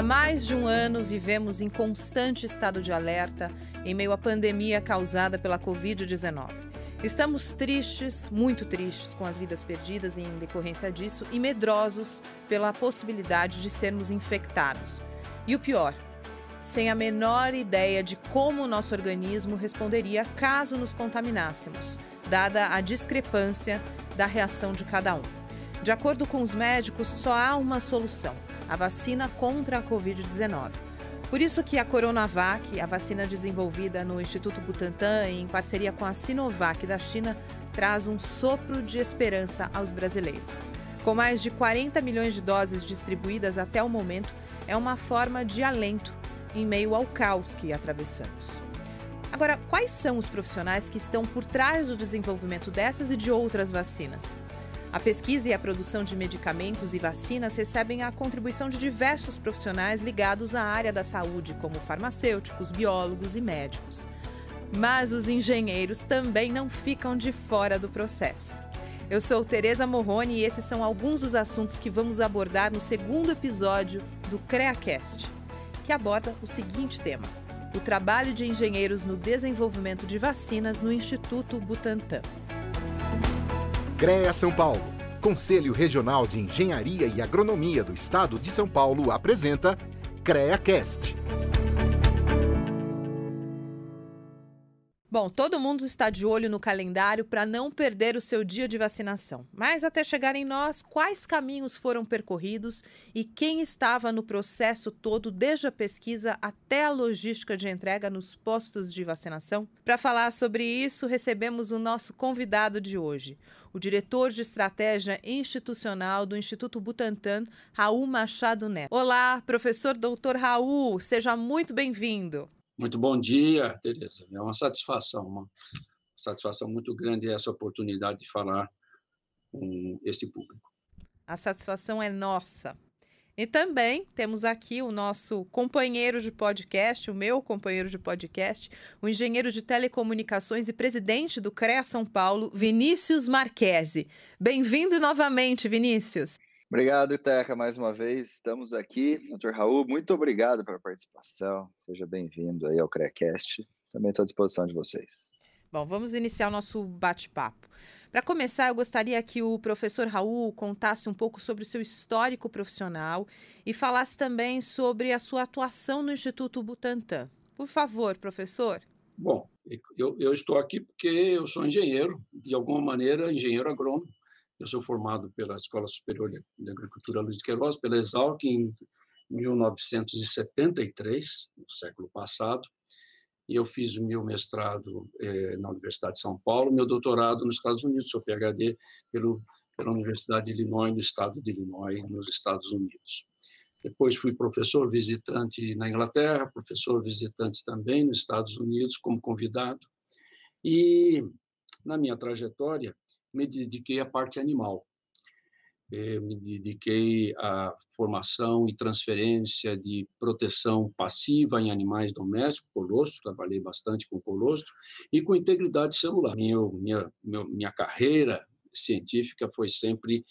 Há mais de um ano vivemos em constante estado de alerta em meio à pandemia causada pela Covid-19. Estamos tristes, muito tristes com as vidas perdidas em decorrência disso e medrosos pela possibilidade de sermos infectados. E o pior, sem a menor ideia de como o nosso organismo responderia caso nos contaminássemos, dada a discrepância da reação de cada um. De acordo com os médicos, só há uma solução: a vacina contra a Covid-19. Por isso que a Coronavac, a vacina desenvolvida no Instituto Butantan em parceria com a Sinovac da China, traz um sopro de esperança aos brasileiros. Com mais de 40 milhões de doses distribuídas até o momento, é uma forma de alento em meio ao caos que atravessamos. Agora, quais são os profissionais que estão por trás do desenvolvimento dessas e de outras vacinas? A pesquisa e a produção de medicamentos e vacinas recebem a contribuição de diversos profissionais ligados à área da saúde, como farmacêuticos, biólogos e médicos. Mas os engenheiros também não ficam de fora do processo. Eu sou Tereza Morrone e esses são alguns dos assuntos que vamos abordar no segundo episódio do CREAcast, que aborda o seguinte tema: o trabalho de engenheiros no desenvolvimento de vacinas no Instituto Butantan. CREA São Paulo, Conselho Regional de Engenharia e Agronomia do Estado de São Paulo, apresenta CREAcast. Bom, todo mundo está de olho no calendário para não perder o seu dia de vacinação. Mas até chegar em nós, quais caminhos foram percorridos e quem estava no processo todo, desde a pesquisa até a logística de entrega nos postos de vacinação? Para falar sobre isso, recebemos o nosso convidado de hoje, o diretor de estratégia institucional do Instituto Butantan, Raul Machado Neto. Olá, professor Dr. Raul, seja muito bem-vindo. Muito bom dia, Tereza. É uma satisfação muito grande essa oportunidade de falar com esse público. A satisfação é nossa. E também temos aqui o nosso companheiro de podcast, o meu companheiro de podcast, o engenheiro de telecomunicações e presidente do CREA São Paulo, Vinícius Marchesi. Bem-vindo novamente, Vinícius. Obrigado, Teca, mais uma vez. Estamos aqui. Dr. Raul, muito obrigado pela participação. Seja bem-vindo aí ao CREAcast. Também estou à disposição de vocês. Bom, vamos iniciar o nosso bate-papo. Para começar, eu gostaria que o professor Raul contasse um pouco sobre o seu histórico profissional e falasse também sobre a sua atuação no Instituto Butantan. Por favor, professor. Bom, eu estou aqui porque eu sou engenheiro, de alguma maneira, engenheiro agrônomo. Eu sou formado pela Escola Superior de Agricultura Luiz de Queiroz, pela Exalc, em 1973, no século passado. E eu fiz o meu mestrado na Universidade de São Paulo, meu doutorado nos Estados Unidos, sou PhD pela Universidade de Illinois, no estado de Illinois, nos Estados Unidos. Depois fui professor visitante na Inglaterra, professor visitante também nos Estados Unidos, como convidado. E, na minha trajetória, me dediquei à parte animal. Me dediquei à formação e transferência de proteção passiva em animais domésticos, colostro, trabalhei bastante com colostro, e com integridade celular. Minha carreira científica foi sempre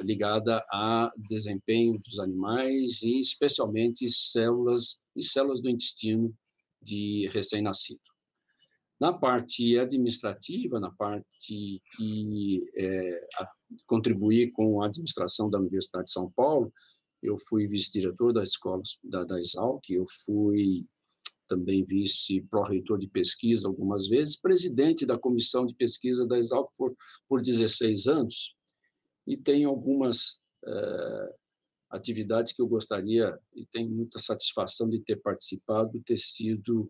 ligada a desempenho dos animais e especialmente células do intestino de recém-nascido. Na parte administrativa, na parte que contribuí com a administração da Universidade de São Paulo, eu fui vice-diretor da escola da Exalc, eu fui também vice-pró-reitor de pesquisa algumas vezes, presidente da comissão de pesquisa da Exalc por 16 anos, e tenho algumas atividades que eu gostaria, e tenho muita satisfação de ter participado, ter sido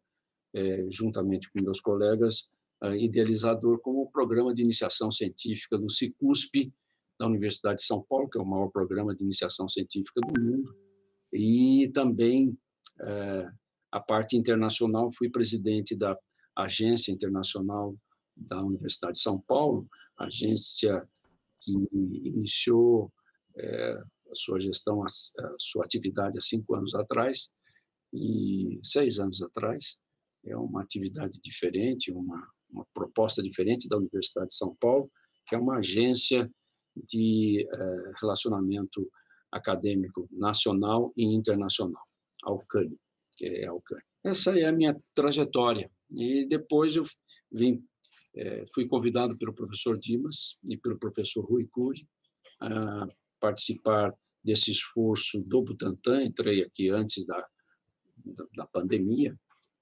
juntamente com meus colegas, idealizador como o Programa de Iniciação Científica do CICUSP, da Universidade de São Paulo, que é o maior programa de iniciação científica do mundo, e também a parte internacional, fui presidente da Agência Internacional da Universidade de São Paulo, agência que iniciou a sua gestão, a sua atividade há 5 anos atrás, e 6 anos atrás. É uma atividade diferente, uma proposta diferente da Universidade de São Paulo, que é uma agência de relacionamento acadêmico nacional e internacional, Alcântara, que é Alcântara. Essa é a minha trajetória. E depois eu fui convidado pelo professor Dimas e pelo professor Rui Cury a participar desse esforço do Butantan. Entrei aqui antes da pandemia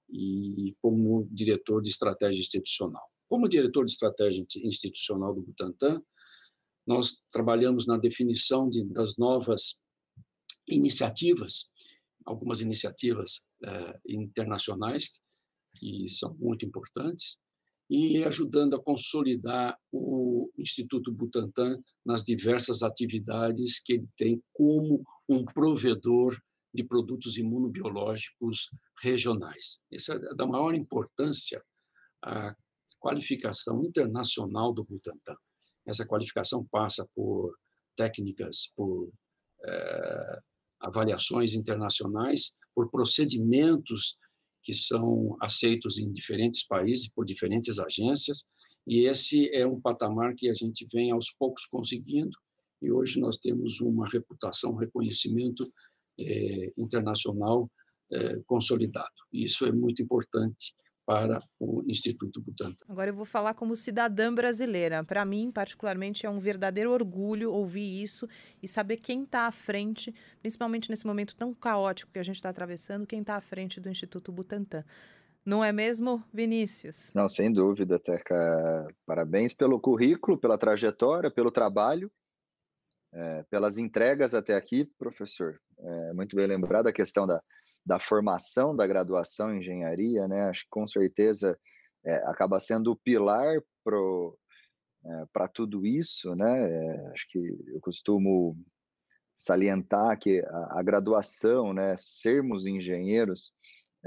e como diretor de estratégia institucional. Como diretor de estratégia institucional do Butantan, nós trabalhamos na definição das novas iniciativas, algumas iniciativas internacionais que são muito importantes, e ajudando a consolidar o Instituto Butantan nas diversas atividades que ele tem como um provedor de produtos imunobiológicos regionais. Isso é da maior importância, a qualificação internacional do Butantan. Essa qualificação passa por técnicas, por avaliações internacionais, por procedimentos que são aceitos em diferentes países, por diferentes agências, e esse é um patamar que a gente vem aos poucos conseguindo, e hoje nós temos uma reputação, um reconhecimento internacional consolidado. E isso é muito importante para o Instituto Butantan. Agora eu vou falar como cidadã brasileira. Para mim, particularmente, é um verdadeiro orgulho ouvir isso e saber quem está à frente, principalmente nesse momento tão caótico que a gente está atravessando, quem está à frente do Instituto Butantan. Não é mesmo, Vinícius? Não, sem dúvida, Teca. Parabéns pelo currículo, pela trajetória, pelo trabalho, pelas entregas até aqui, professor. Muito bem lembrado a questão da formação da graduação em engenharia, né? Acho que com certeza acaba sendo o pilar para tudo isso, né? Acho que eu costumo salientar que a graduação, né, sermos engenheiros,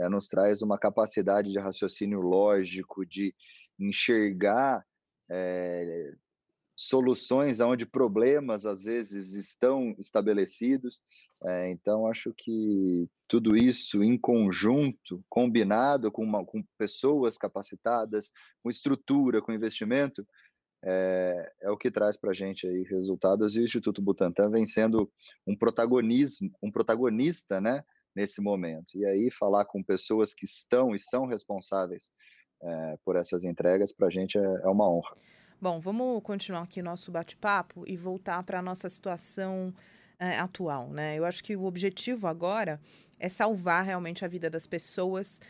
nos traz uma capacidade de raciocínio lógico, de enxergar soluções onde problemas às vezes estão estabelecidos. Então, acho que tudo isso em conjunto, combinado com pessoas capacitadas, com estrutura, com investimento, é o que traz para a gente aí resultados, e o Instituto Butantan vem sendo um protagonista, né, nesse momento. E aí falar com pessoas que estão e são responsáveis por essas entregas, para a gente é uma honra. Bom, vamos continuar aqui o nosso bate-papo e voltar para a nossa situação atual, né? Eu acho que o objetivo agora é salvar realmente a vida das pessoas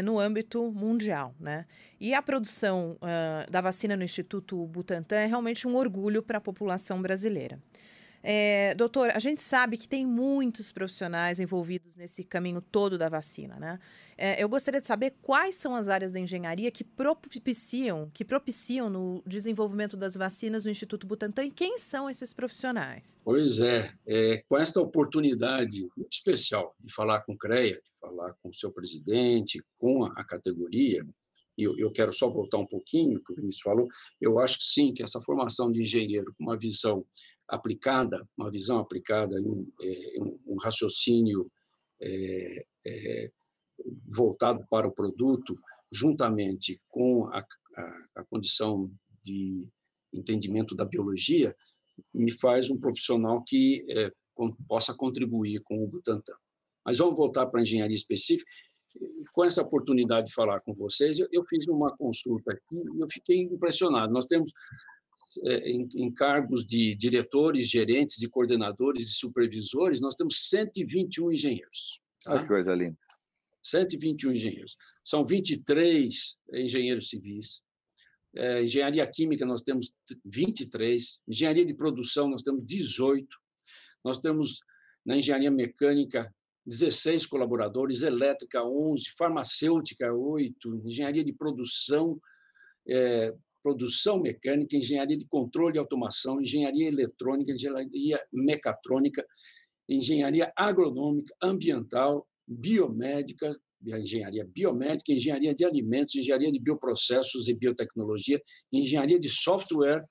no âmbito mundial, né? E a produção da vacina no Instituto Butantan é realmente um orgulho para a população brasileira. Doutor, a gente sabe que tem muitos profissionais envolvidos nesse caminho todo da vacina, né? Eu gostaria de saber quais são as áreas da engenharia que propiciam no desenvolvimento das vacinas no Instituto Butantan e quem são esses profissionais? Pois com esta oportunidade muito especial de falar com o CREA, de falar com o seu presidente, com a categoria, e eu quero só voltar um pouquinho, que o Vinícius falou, eu acho que sim, que essa formação de engenheiro com uma visão aplicada em um raciocínio voltado para o produto, juntamente com a condição de entendimento da biologia, me faz um profissional que possa contribuir com o Butantan. Mas vamos voltar para a engenharia específica. Com essa oportunidade de falar com vocês, eu fiz uma consulta aqui e eu fiquei impressionado. Nós temos em cargos de diretores, gerentes, e coordenadores e supervisores, nós temos 121 engenheiros. Tá? Que coisa linda. 121 engenheiros. São 23 engenheiros civis. Engenharia química, nós temos 23. Engenharia de produção, nós temos 18. Nós temos, na engenharia mecânica, 16 colaboradores, elétrica, 11, farmacêutica, 8, engenharia de produção mecânica, engenharia de controle e automação, engenharia eletrônica, engenharia mecatrônica, engenharia agronômica, ambiental, biomédica, engenharia biomédica, engenharia de alimentos, engenharia de bioprocessos e biotecnologia, engenharia de software,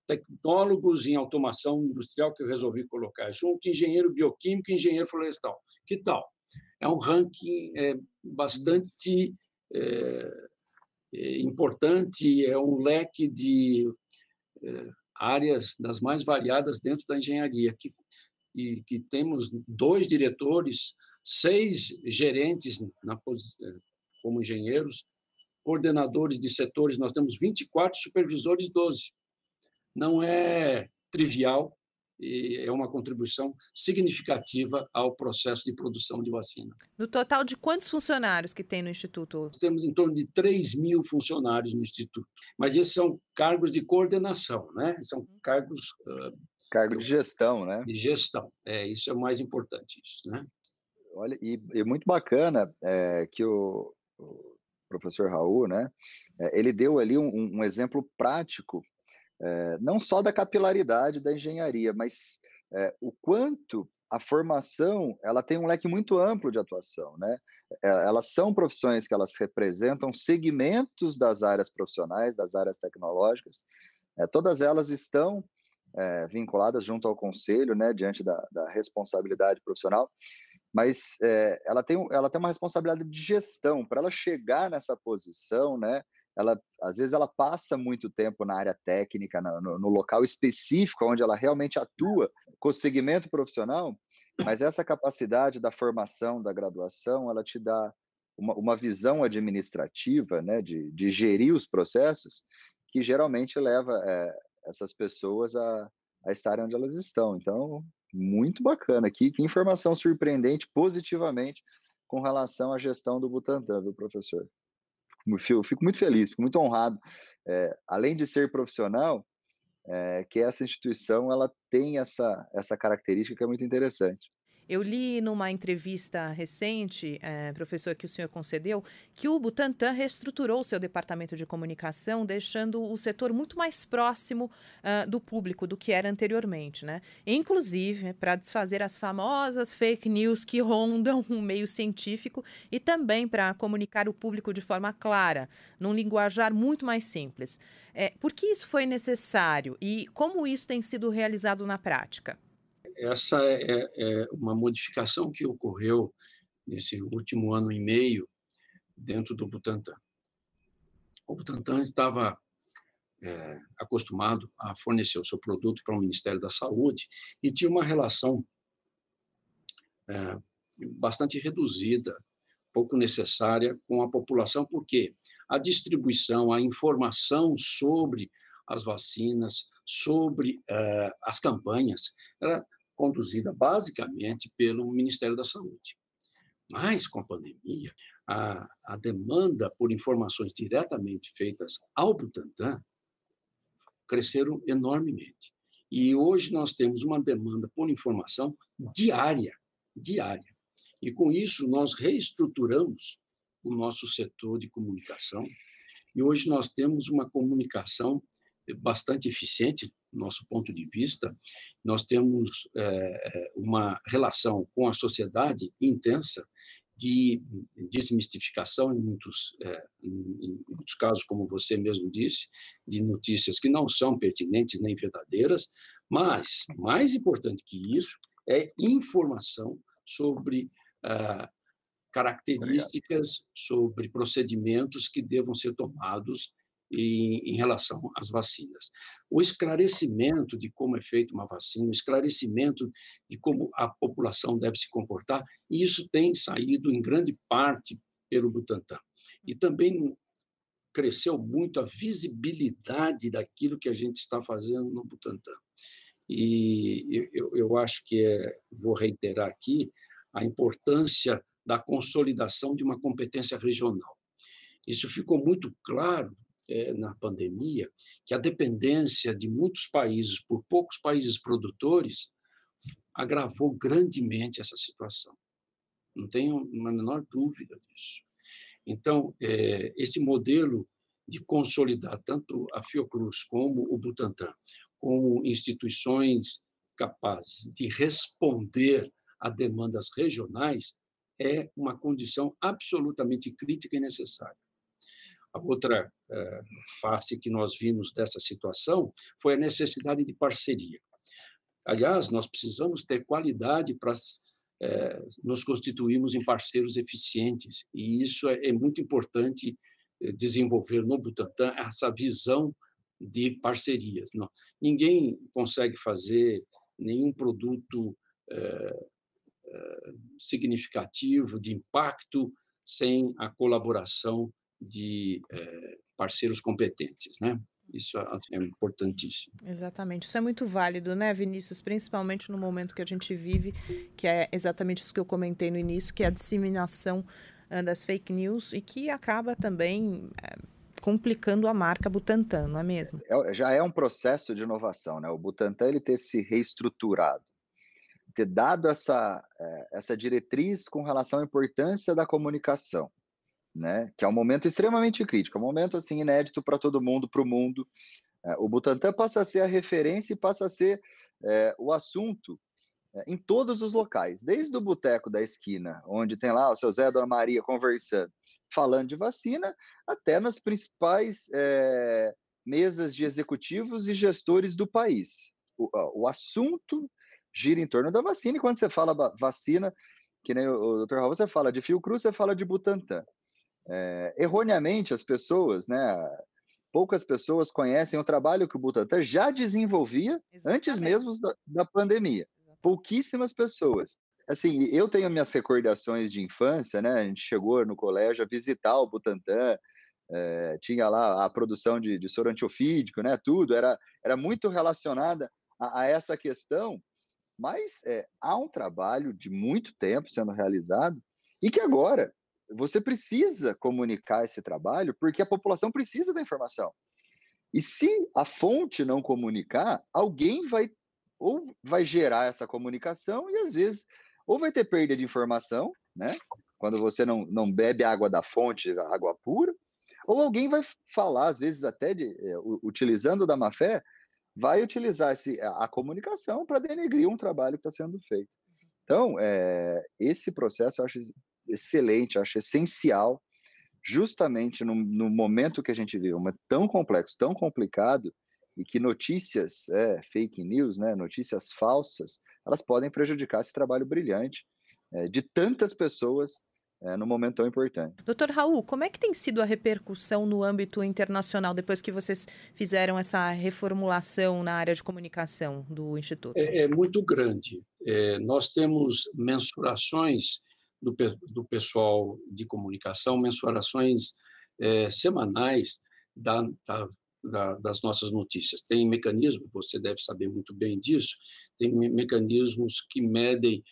tecnólogos em automação industrial, que eu resolvi colocar junto, engenheiro bioquímico e engenheiro florestal. Que tal? É um ranking bastante importante, é um leque de áreas das mais variadas dentro da engenharia, que e que temos 2 diretores, 6 gerentes como engenheiros, coordenadores de setores, nós temos 24 supervisores, 12. Não é trivial e é uma contribuição significativa ao processo de produção de vacina. No total de quantos funcionários que tem no Instituto? Temos em torno de 3.000 funcionários no Instituto, mas esses são cargos de coordenação, né? São cargos Cargo de gestão, né? de gestão. Isso é o mais importante, isso, né? Olha, e muito bacana que o professor Raul, né? Ele deu ali um exemplo prático, não só da capilaridade da engenharia, mas o quanto a formação ela tem um leque muito amplo de atuação, né? Elas são profissões que elas representam segmentos das áreas profissionais, das áreas tecnológicas. Todas elas estão vinculadas junto ao conselho, né? Diante da responsabilidade profissional. Mas ela tem uma responsabilidade de gestão. Para ela chegar nessa posição, né? Às vezes ela passa muito tempo na área técnica, no local específico onde ela realmente atua com o segmento profissional, mas essa capacidade da formação, da graduação, ela te dá uma visão administrativa, né, de gerir os processos, que geralmente leva essas pessoas a estarem onde elas estão. Então, muito bacana. Que informação surpreendente, positivamente, com relação à gestão do Butantan, viu, professor? Fico muito feliz, fico muito honrado. Além de ser profissional, que essa instituição ela tem essa característica que é muito interessante. Eu li numa entrevista recente, professor, que o senhor concedeu, que o Butantan reestruturou seu departamento de comunicação, deixando o setor muito mais próximo do público do que era anteriormente, né? Inclusive, para desfazer as famosas fake news que rondam o meio científico e também para comunicar o público de forma clara, num linguajar muito mais simples. Por que isso foi necessário e como isso tem sido realizado na prática? Essa é uma modificação que ocorreu nesse último ano e meio dentro do Butantan. O Butantan estava acostumado a fornecer o seu produto para o Ministério da Saúde e tinha uma relação bastante reduzida, pouco necessária com a população, porque a distribuição, a informação sobre as vacinas, sobre as campanhas, era conduzida basicamente pelo Ministério da Saúde. Mas, com a pandemia, a demanda por informações diretamente feitas ao Butantan cresceram enormemente. E hoje nós temos uma demanda por informação diária. E, com isso, nós reestruturamos o nosso setor de comunicação e hoje nós temos uma comunicação bastante eficiente, do nosso ponto de vista. Nós temos uma relação com a sociedade intensa de desmistificação em muitos casos, como você mesmo disse, de notícias que não são pertinentes nem verdadeiras, mas, mais importante que isso, é informação sobre características, sobre procedimentos que devam ser tomados em relação às vacinas. O esclarecimento de como é feita uma vacina, o esclarecimento de como a população deve se comportar, e isso tem saído em grande parte pelo Butantan. E também cresceu muito a visibilidade daquilo que a gente está fazendo no Butantan. E eu acho que vou reiterar aqui a importância da consolidação de uma competência regional. Isso ficou muito claro na pandemia, que a dependência de muitos países por poucos países produtores agravou grandemente essa situação. Não tenho a menor dúvida disso. Então, esse modelo de consolidar tanto a Fiocruz como o Butantan, como instituições capazes de responder a demandas regionais, é uma condição absolutamente crítica e necessária. A outra face que nós vimos dessa situação foi a necessidade de parceria. Aliás, nós precisamos ter qualidade para nos constituirmos em parceiros eficientes, e isso é muito importante desenvolver no Butantan essa visão de parcerias. Ninguém consegue fazer nenhum produto significativo, de impacto, sem a colaboração de parceiros competentes, né? Isso é importantíssimo. Exatamente. Isso é muito válido, né, Vinícius? Principalmente no momento que a gente vive, que é exatamente isso que eu comentei no início, que é a disseminação das fake news e que acaba também complicando a marca Butantan, não é mesmo? Já é um processo de inovação, né? O Butantan ele ter se reestruturado, ter dado essa diretriz com relação à importância da comunicação, né? Que é um momento extremamente crítico, é um momento assim inédito para todo mundo, para o mundo. O Butantan passa a ser a referência e passa a ser o assunto em todos os locais, desde o boteco da esquina, onde tem lá o seu Zé e a Dona Maria conversando, falando de vacina, até nas principais mesas de executivos e gestores do país. O assunto gira em torno da vacina, e quando você fala vacina, que nem o Dr. Raul, você fala de Fiocruz, você fala de Butantan. Erroneamente, as pessoas, né, poucas pessoas conhecem o trabalho que o Butantan já desenvolvia antes mesmo da pandemia. Pouquíssimas pessoas. Assim, eu tenho minhas recordações de infância, né? A gente chegou no colégio a visitar o Butantan, tinha lá a produção de soro antiofídico, né? Tudo era muito relacionada a essa questão, mas há um trabalho de muito tempo sendo realizado e que agora você precisa comunicar esse trabalho porque a população precisa da informação. E se a fonte não comunicar, alguém vai gerar essa comunicação e às vezes ou vai ter perda de informação, né? Quando você não bebe água da fonte, água pura, ou alguém vai falar, às vezes até utilizando da má fé, vai utilizar a comunicação para denegrir um trabalho que está sendo feito. Então, esse processo eu acho excelente, eu acho essencial, justamente no momento que a gente vive, um momento tão complexo, tão complicado, e que notícias, fake news, né, notícias falsas, elas podem prejudicar esse trabalho brilhante de tantas pessoas num momento tão importante. Doutor Raul, como é que tem sido a repercussão no âmbito internacional depois que vocês fizeram essa reformulação na área de comunicação do Instituto? É muito grande. Nós temos mensurações do pessoal de comunicação, mensurações semanais das nossas notícias. Tem mecanismos, você deve saber muito bem disso, tem mecanismos que medem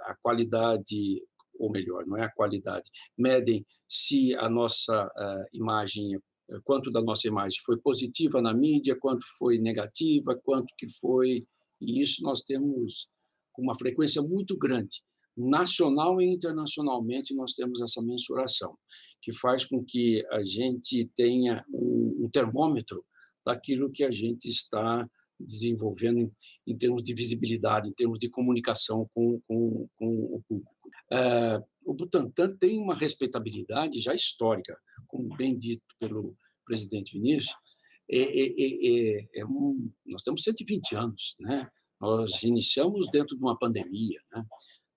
a qualidade, ou melhor, não é a qualidade, medem se a nossa imagem, quanto da nossa imagem foi positiva na mídia, quanto foi negativa, quanto que foi, e isso nós temos com uma frequência muito grande. Nacional e internacionalmente nós temos essa mensuração, que faz com que a gente tenha um termômetro daquilo que a gente está desenvolvendo em termos de visibilidade, em termos de comunicação com o público. O Butantan tem uma respeitabilidade já histórica, como bem dito pelo presidente Vinícius. Nós temos 120 anos, né? Nós iniciamos dentro de uma pandemia, né?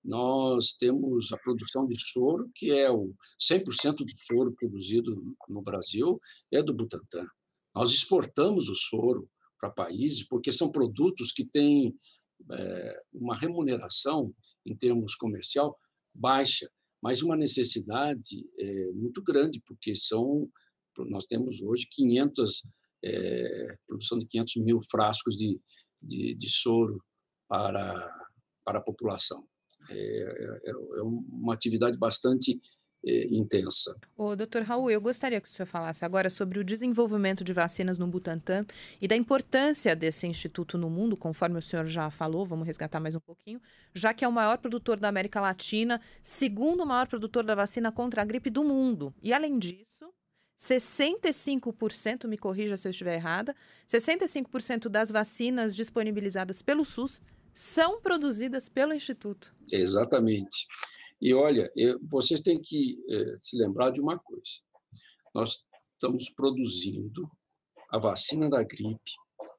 Nós temos a produção de soro, que é o 100% do soro produzido no Brasil é do Butantan. Nós exportamos o soro para países porque são produtos que têm uma remuneração em termos comercial baixa, mas uma necessidade muito grande, porque nós temos hoje produção de 500 mil frascos de soro para a população. É uma atividade bastante intensa. Doutor Raul, eu gostaria que o senhor falasse agora sobre o desenvolvimento de vacinas no Butantan e da importância desse instituto no mundo, conforme o senhor já falou, vamos resgatar mais um pouquinho, já que é o maior produtor da América Latina, segundo maior produtor da vacina contra a gripe do mundo. E, além disso, 65%, me corrija se eu estiver errada, 65% das vacinas disponibilizadas pelo SUS são produzidas pelo Instituto. Exatamente. E, olha, vocês têm que se lembrar de uma coisa. Nós estamos produzindo a vacina da gripe,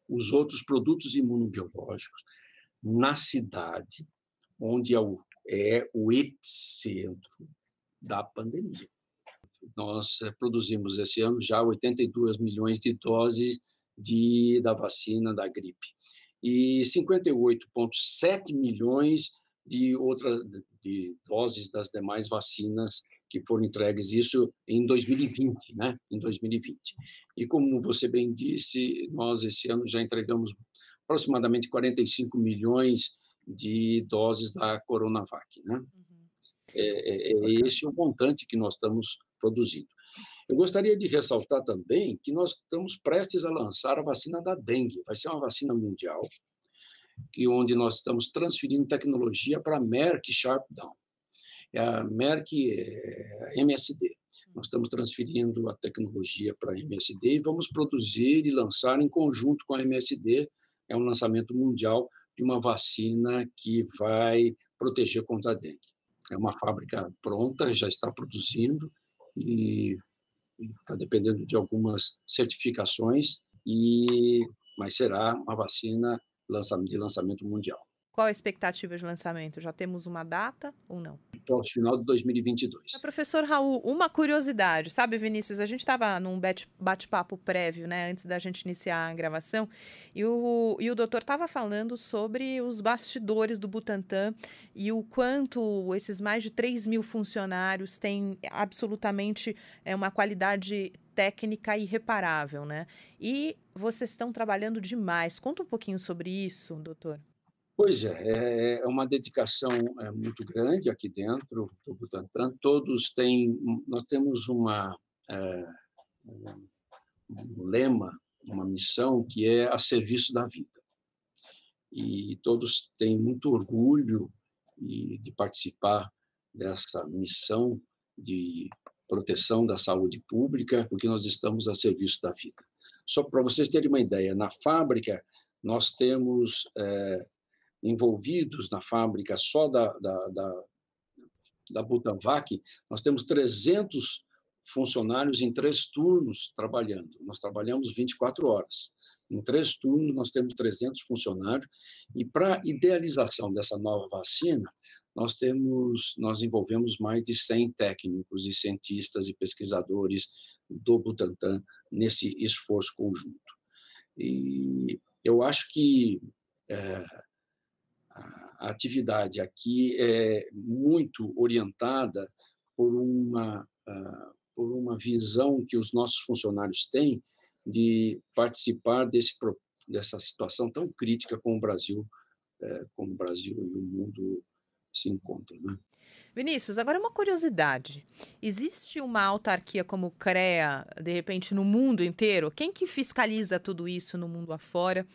os outros produtos imunobiológicos, na cidade onde é o epicentro da pandemia. Nós produzimos esse ano já 82 milhões de doses da vacina da gripe. e 58,7 milhões de doses das demais vacinas que foram entregues, isso em 2020, né? Em 2020. E como você bem disse, nós esse ano já entregamos aproximadamente 45 milhões de doses da Coronavac, né? É esse o montante que nós estamos produzindo. Eu gostaria de ressaltar também que nós estamos prestes a lançar a vacina da dengue. Vai ser uma vacina mundial, onde nós estamos transferindo tecnologia para a Merck Sharp Down. A Merck é a MSD. Nós estamos transferindo a tecnologia para a MSD e vamos produzir e lançar em conjunto com a MSD. É um lançamento mundial de uma vacina que vai proteger contra a dengue. É uma fábrica pronta, já está produzindo e está dependendo de algumas certificações, mas será uma vacina de lançamento mundial. Qual a expectativa de lançamento? Já temos uma data ou não? Para o final de 2022. Professor Raul, uma curiosidade, sabe, Vinícius? A gente estava num bate-papo prévio, né, antes da gente iniciar a gravação, e o doutor estava falando sobre os bastidores do Butantan e o quanto esses mais de 3 mil funcionários têm absolutamente uma qualidade técnica irreparável, né? E vocês estão trabalhando demais. Conta um pouquinho sobre isso, doutor. Pois é uma dedicação muito grande aqui dentro do Butantan. Nós temos um lema, uma missão que é a serviço da vida. E todos têm muito orgulho de participar dessa missão de proteção da saúde pública, porque nós estamos a serviço da vida. Só para vocês terem uma ideia, na fábrica nós temos envolvidos na fábrica só da Butanvac, nós temos 300 funcionários em 3 turnos trabalhando. Nós trabalhamos 24 horas. Em 3 turnos, nós temos 300 funcionários. E para a idealização dessa nova vacina, nós envolvemos mais de 100 técnicos e cientistas e pesquisadores do Butantan nesse esforço conjunto. E eu acho que a atividade aqui é muito orientada por uma visão que os nossos funcionários têm de participar dessa situação tão crítica como o Brasil e o mundo se encontram, né? Vinícius, agora uma curiosidade. Existe uma autarquia como o CREA, de repente, no mundo inteiro? Quem que fiscaliza tudo isso no mundo afora?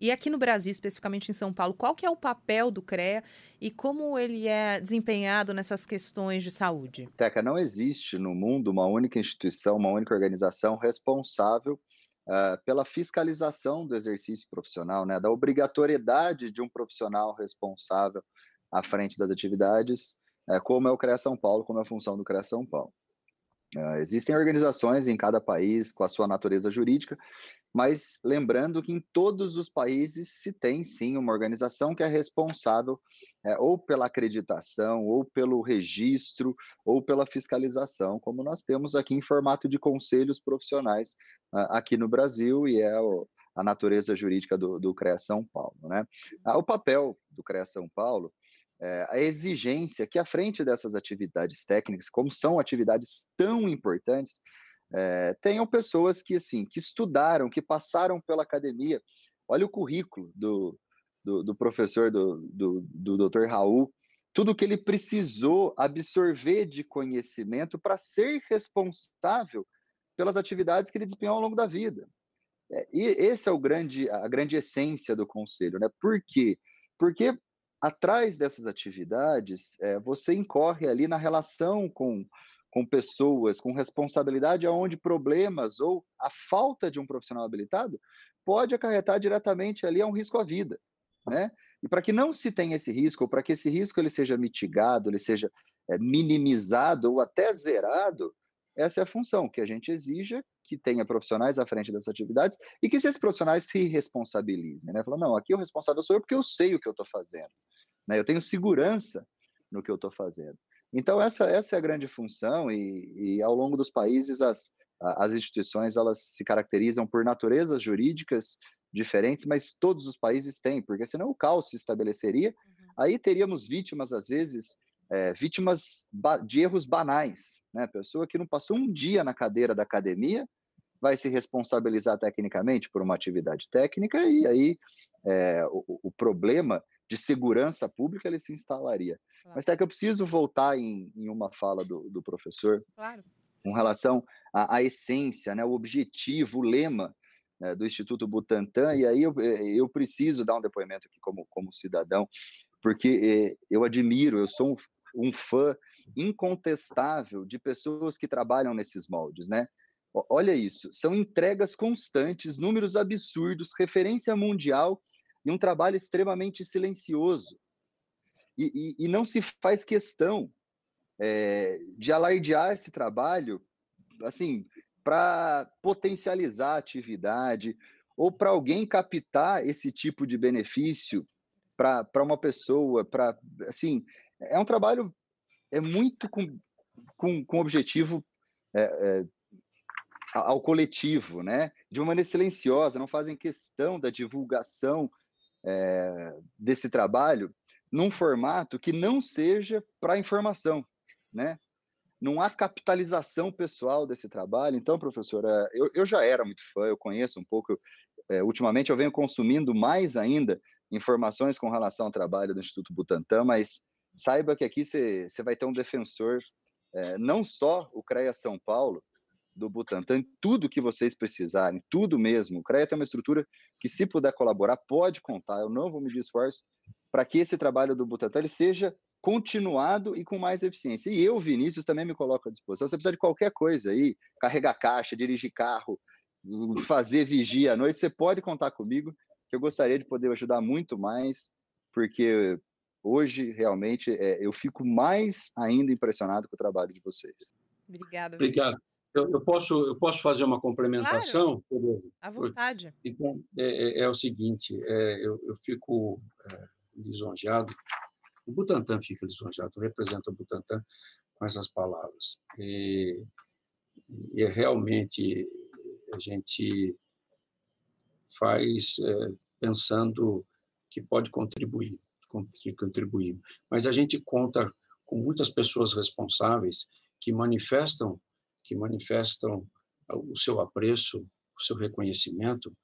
E aqui no Brasil, especificamente em São Paulo, qual que é o papel do CREA e como ele é desempenhado nessas questões de saúde? Teca, não existe no mundo uma única instituição, uma única organização responsável pela fiscalização do exercício profissional, né, da obrigatoriedade de um profissional responsável à frente das atividades, como é o CREA São Paulo, como é a função do CREA São Paulo. Existem organizações em cada país com a sua natureza jurídica, mas lembrando que em todos os países se tem, sim, uma organização que é responsável ou pela acreditação, ou pelo registro, ou pela fiscalização, como nós temos aqui em formato de conselhos profissionais aqui no Brasil, e a natureza jurídica do CREA São Paulo, né? O papel do CREA São Paulo, a exigência que à frente dessas atividades técnicas, como são atividades tão importantes, tenham pessoas que estudaram, que passaram pela academia. Olha o currículo do professor, do Dr. Raul, tudo que ele precisou absorver de conhecimento para ser responsável pelas atividades que ele desempenhou ao longo da vida. E esse é a grande essência do conselho, né? Por quê? Porque atrás dessas atividades, você incorre ali na relação com pessoas, com responsabilidade, onde problemas ou a falta de um profissional habilitado pode acarretar diretamente ali a um risco à vida, né? E para que não se tenha esse risco, ou para que esse risco ele seja mitigado, ele seja minimizado ou até zerado, essa é a função, que a gente exija que tenha profissionais à frente dessas atividades e que esses profissionais se responsabilizem, né? Falar, não, aqui o responsável sou eu porque eu sei o que eu estou fazendo, né? Eu tenho segurança no que eu estou fazendo. Então, essa é a grande função e ao longo dos países, as instituições elas se caracterizam por naturezas jurídicas diferentes, mas todos os países têm, porque senão o caos se estabeleceria, aí teríamos vítimas, às vezes, vítimas de erros banais, né? Pessoa que não passou um dia na cadeira da academia vai se responsabilizar tecnicamente por uma atividade técnica e aí o problema de segurança pública ele se instalaria. Claro. Mas é que eu preciso voltar em uma fala do professor, Claro. com relação à essência, né, o objetivo, o lema, né, do Instituto Butantan, e aí eu preciso dar um depoimento aqui como cidadão, porque eu admiro, eu sou um fã incontestável de pessoas que trabalham nesses moldes, né? Olha isso, são entregas constantes, números absurdos, referência mundial e um trabalho extremamente silencioso. E não se faz questão de alardear esse trabalho, assim, para potencializar a atividade ou para alguém captar esse tipo de benefício para uma pessoa, assim, é um trabalho muito com objetivo ao coletivo, né? De uma maneira silenciosa, não fazem questão da divulgação desse trabalho num formato que não seja para informação, né? Não há capitalização pessoal desse trabalho. Então, professora, eu já era muito fã, eu conheço um pouco. Ultimamente, eu venho consumindo mais ainda informações com relação ao trabalho do Instituto Butantan, mas saiba que aqui você vai ter um defensor, não só o CREA São Paulo, do Butantan, tudo que vocês precisarem, tudo mesmo. O CREA tem uma estrutura que, se puder colaborar, pode contar. Eu não vou medir esforço para que esse trabalho do Butantan ele seja continuado e com mais eficiência. E eu, Vinícius, também me coloco à disposição. Se você precisar de qualquer coisa aí, carregar caixa, dirigir carro, fazer vigia à noite, você pode contar comigo, que eu gostaria de poder ajudar muito mais, porque hoje, realmente, eu fico mais ainda impressionado com o trabalho de vocês. Obrigada. Obrigado. Eu posso fazer uma complementação? Claro, à vontade. Então, é o seguinte, eu fico lisonjeado, o Butantan fica lisonjeado, eu represento o Butantan com essas palavras. E realmente a gente faz pensando que pode contribuir, mas a gente conta com muitas pessoas responsáveis que manifestam o seu apreço, o seu reconhecimento,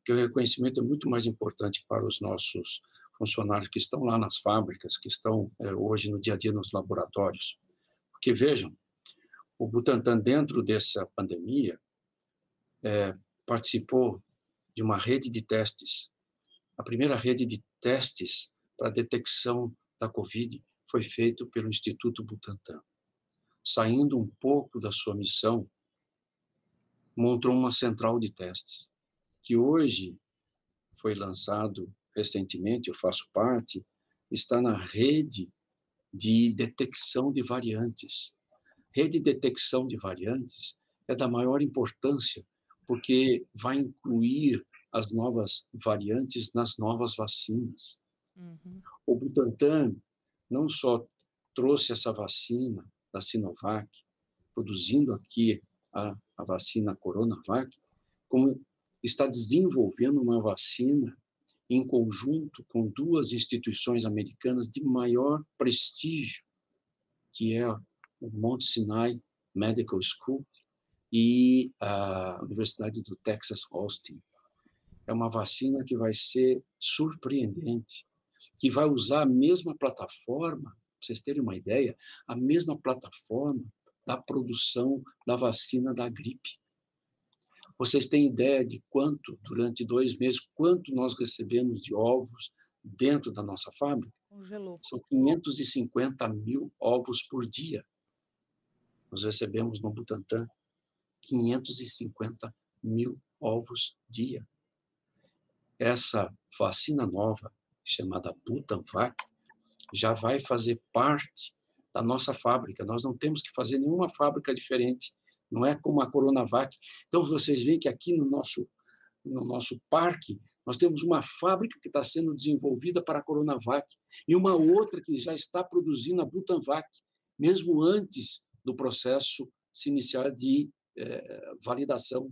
que o reconhecimento é muito mais importante para os nossos funcionários que estão lá nas fábricas, que estão hoje no dia a dia nos laboratórios. Porque, vejam, o Butantan, dentro dessa pandemia, participou de uma rede de testes. A primeira rede de testes para a detecção da Covid foi feita pelo Instituto Butantan. Saindo um pouco da sua missão, montou uma central de testes, que hoje foi lançado recentemente, eu faço parte, está na rede de detecção de variantes. Rede de detecção de variantes é da maior importância, porque vai incluir as novas variantes nas novas vacinas. Uhum. O Butantan não só trouxe essa vacina da Sinovac, produzindo aqui a vacina Coronavac, como está desenvolvendo uma vacina em conjunto com duas instituições americanas de maior prestígio, que é o Mount Sinai Medical School e a Universidade do Texas, Austin. É uma vacina que vai ser surpreendente, que vai usar a mesma plataforma, para vocês terem uma ideia, a mesma plataforma da produção da vacina da gripe. Vocês têm ideia de quanto, durante 2 meses, quanto nós recebemos de ovos dentro da nossa fábrica? Congelou. São 550 mil ovos por dia. Nós recebemos no Butantan 550 mil ovos dia. Essa vacina nova, chamada Butanvac, já vai fazer parte da nossa fábrica. Nós não temos que fazer nenhuma fábrica diferente. Não é como a Coronavac. Então, vocês veem que aqui no nosso parque, nós temos uma fábrica que está sendo desenvolvida para a Coronavac e uma outra que já está produzindo a Butanvac, mesmo antes do processo se iniciar de validação,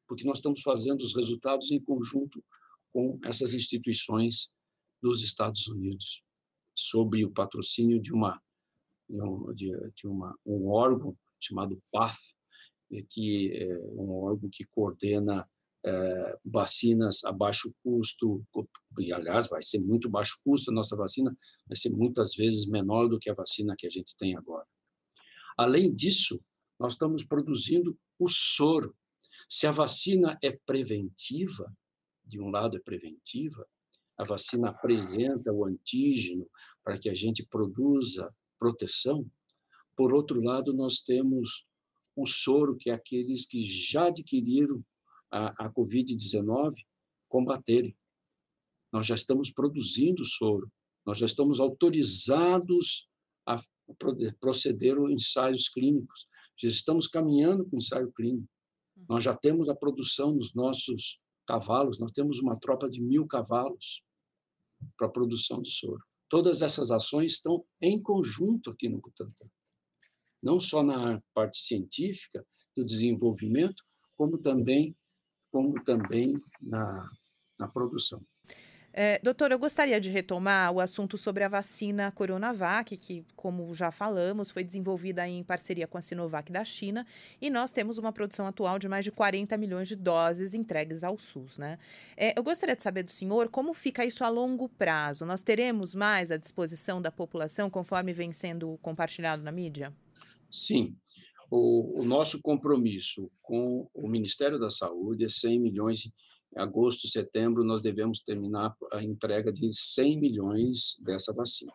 porque nós estamos fazendo os resultados em conjunto com essas instituições dos Estados Unidos, sob o patrocínio de um órgão chamado PATH, que é um órgão que coordena vacinas a baixo custo, e, aliás, vai ser muito baixo custo a nossa vacina, vai ser muitas vezes menor do que a vacina que a gente tem agora. Além disso, nós estamos produzindo o soro. Se a vacina é preventiva, de um lado é preventiva, a vacina apresenta o antígeno para que a gente produza proteção. Por outro lado, nós temos o soro, que é aqueles que já adquiriram a Covid-19 combaterem. Nós já estamos produzindo soro, nós já estamos autorizados a proceder a ensaios clínicos, já estamos caminhando com o ensaio clínico. Nós já temos a produção dos nossos cavalos, nós temos uma tropa de 1.000 cavalos para a produção de soro. Todas essas ações estão em conjunto aqui no Butantan. Não só na parte científica, do desenvolvimento, como também na produção. Doutor, eu gostaria de retomar o assunto sobre a vacina Coronavac, que, como já falamos, foi desenvolvida em parceria com a Sinovac da China, e nós temos uma produção atual de mais de 40 milhões de doses entregues ao SUS, né? Eu gostaria de saber do senhor como fica isso a longo prazo. Nós teremos mais à disposição da população, conforme vem sendo compartilhado na mídia? Sim. O nosso compromisso com o Ministério da Saúde é 100 milhões. Em agosto, setembro, nós devemos terminar a entrega de 100 milhões dessa vacina.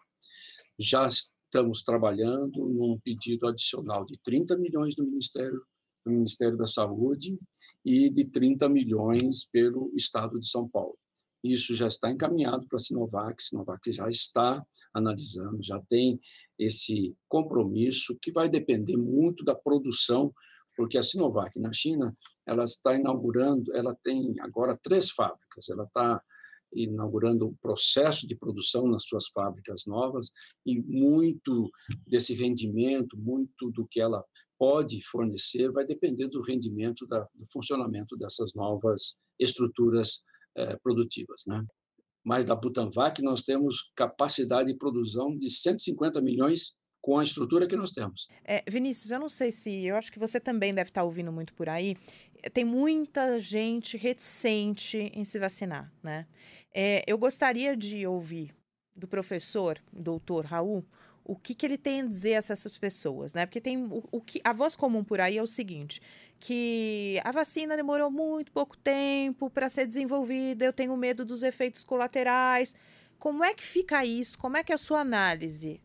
Já estamos trabalhando num pedido adicional de 30 milhões do Ministério da Saúde e de 30 milhões pelo Estado de São Paulo. Isso já está encaminhado para a Sinovac já está analisando, já tem esse compromisso, que vai depender muito da produção, porque a Sinovac, na China, ela está inaugurando, ela tem agora 3 fábricas, ela está inaugurando o processo de produção nas suas fábricas novas, e muito desse rendimento, muito do que ela pode fornecer, vai depender do rendimento, do funcionamento dessas novas estruturas produtivas, né? Mas da Butanvac nós temos capacidade de produção de 150 milhões com a estrutura que nós temos. Vinícius, eu não sei se... Eu acho que você também deve estar ouvindo muito por aí. Tem muita gente reticente em se vacinar, né? Eu gostaria de ouvir do professor, doutor Raul, o que ele tem a dizer a essas pessoas, né? Porque tem a voz comum por aí é o seguinte, que a vacina demorou muito pouco tempo para ser desenvolvida, eu tenho medo dos efeitos colaterais. Como é que fica isso? Como é que é a sua análise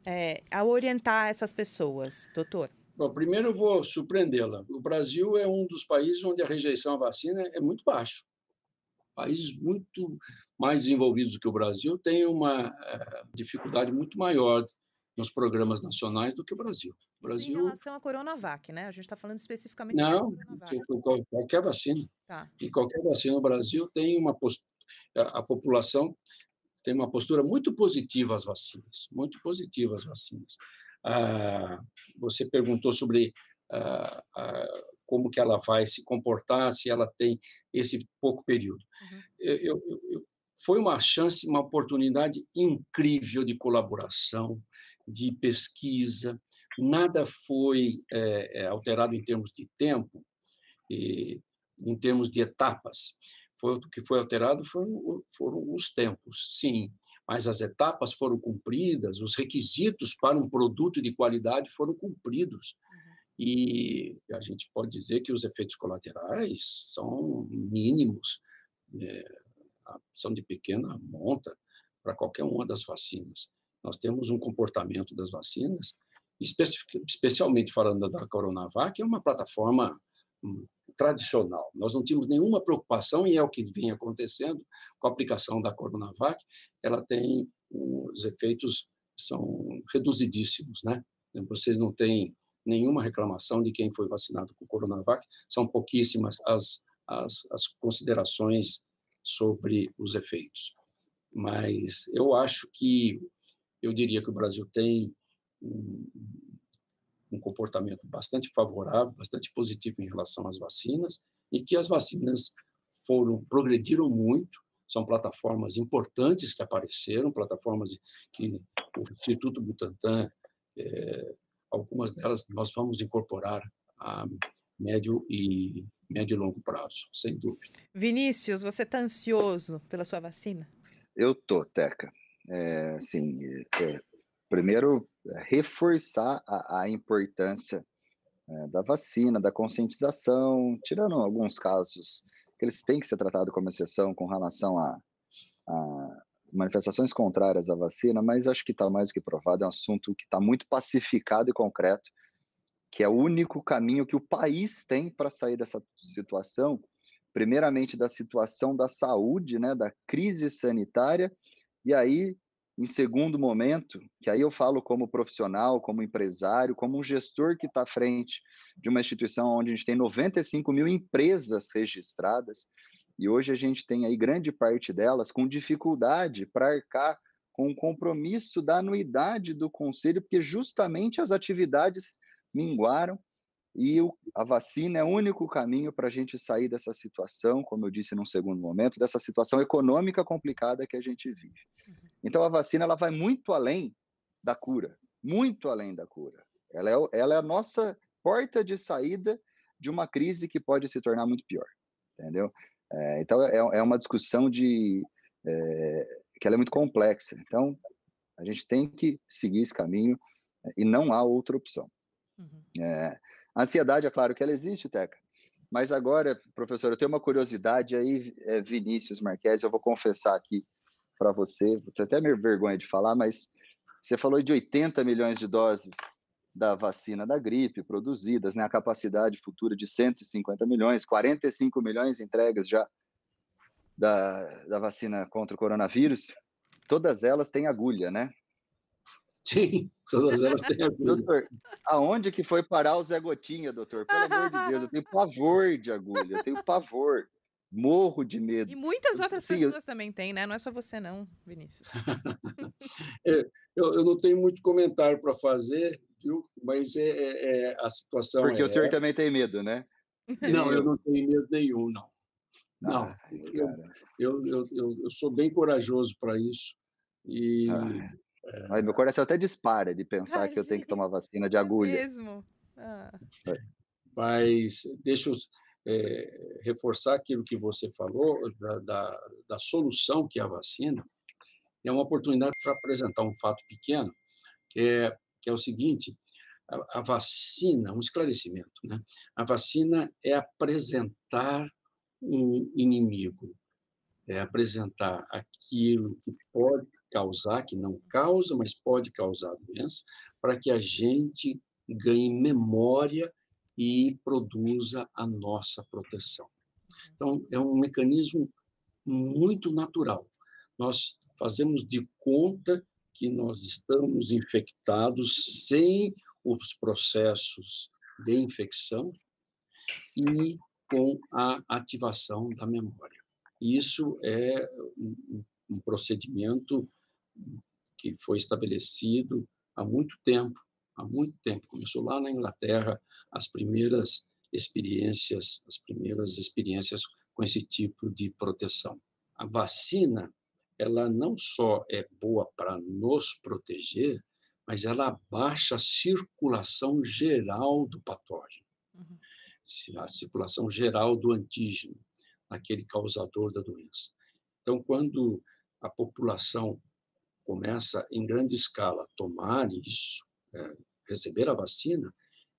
ao orientar essas pessoas, doutor? Bom, primeiro eu vou surpreendê-la. O Brasil é um dos países onde a rejeição à vacina é muito baixa. Países muito mais desenvolvidos do que o Brasil têm uma dificuldade muito maior nos programas nacionais do que o Brasil. Isso em relação à Coronavac, né? A gente está falando especificamente da Coronavac. Qualquer vacina. Tá. E qualquer vacina no Brasil tem uma postura, a população tem uma postura muito positiva às vacinas, muito positiva às vacinas. Você perguntou sobre como que ela vai se comportar se ela tem esse pouco período. Foi uma chance, uma oportunidade incrível de colaboração, de pesquisa, nada foi alterado em termos de tempo, em termos de etapas. O que foi alterado foram os tempos, sim, mas as etapas foram cumpridas, os requisitos para um produto de qualidade foram cumpridos. E a gente pode dizer que os efeitos colaterais são mínimos, são de pequena monta para qualquer uma das vacinas. Nós temos um comportamento das vacinas, especialmente falando da Coronavac, é uma plataforma tradicional. Nós não tínhamos nenhuma preocupação, e é o que vem acontecendo com a aplicação da Coronavac. Ela tem os efeitos são reduzidíssimos, né? Vocês não têm nenhuma reclamação de quem foi vacinado com Coronavac, são pouquíssimas as considerações sobre os efeitos. Mas eu diria que o Brasil tem um comportamento bastante favorável, bastante positivo em relação às vacinas, e que as vacinas progrediram muito, são plataformas importantes que apareceram, plataformas que o Instituto Butantan, algumas delas nós vamos incorporar a médio e longo prazo, sem dúvida. Vinícius, você está ansioso pela sua vacina? Eu tô, Teca. Primeiro, reforçar a importância da vacina, da conscientização, tirando alguns casos que eles têm que ser tratados como exceção com relação a manifestações contrárias à vacina, mas acho que está mais do que provado, é um assunto que está muito pacificado e concreto, que é o único caminho que o país tem para sair dessa situação, primeiramente da situação da saúde, né, da crise sanitária, e aí, em segundo momento, que aí eu falo como profissional, como empresário, como um gestor que está à frente de uma instituição onde a gente tem 95 mil empresas registradas, e hoje a gente tem aí grande parte delas com dificuldade para arcar com o compromisso da anuidade do Conselho, porque justamente as atividades minguaram, e a vacina é o único caminho para a gente sair dessa situação, como eu disse num segundo momento, dessa situação econômica complicada que a gente vive. Então, a vacina ela vai muito além da cura, muito além da cura. Ela é a nossa porta de saída de uma crise que pode se tornar muito pior, entendeu? Então, é uma discussão que ela é muito complexa. Então, a gente tem que seguir esse caminho e não há outra opção. A ansiedade, é claro que ela existe, Teca, mas agora, professor, eu tenho uma curiosidade aí, Vinícius Marques, eu vou confessar aqui para você, vou ter até meio vergonha de falar, mas você falou de 80 milhões de doses da vacina da gripe produzidas, né? A capacidade futura de 150 milhões, 45 milhões entregas já da vacina contra o coronavírus, todas elas têm agulha, né? Sim, todas elas têm agulha. Doutor, aonde que foi parar o Zé Gotinha, doutor? Pelo amor de Deus, eu tenho pavor de agulha, eu tenho pavor, morro de medo. E muitas outras Sim, pessoas também têm, né? Não é só você não, Vinícius. Eu não tenho muito comentário para fazer, viu? Mas a situação porque o senhor também tem medo, né? Não, eu não tenho medo nenhum, não. Não, eu sou bem corajoso para isso. Meu coração até dispara de pensar que eu tenho que tomar vacina de agulha. Mesmo? Mas deixa eu reforçar aquilo que você falou da solução que é a vacina. É uma oportunidade para apresentar um fato pequeno, que é o seguinte: a vacina, um esclarecimento, né? A vacina é apresentar um inimigo, é apresentar aquilo que pode causar, que não causa, mas pode causar doença, para que a gente ganhe memória e produza a nossa proteção. Então, é um mecanismo muito natural. Nós fazemos de conta que nós estamos infectados sem os processos de infecção e com a ativação da memória. Isso é um procedimento que foi estabelecido há muito tempo. Começou lá na Inglaterra as primeiras experiências com esse tipo de proteção. A vacina, ela não só é boa para nos proteger, mas ela abaixa a circulação geral do patógeno, a circulação geral do antígeno, aquele causador da doença. Então, quando a população começa em grande escala a tomar isso, receber a vacina,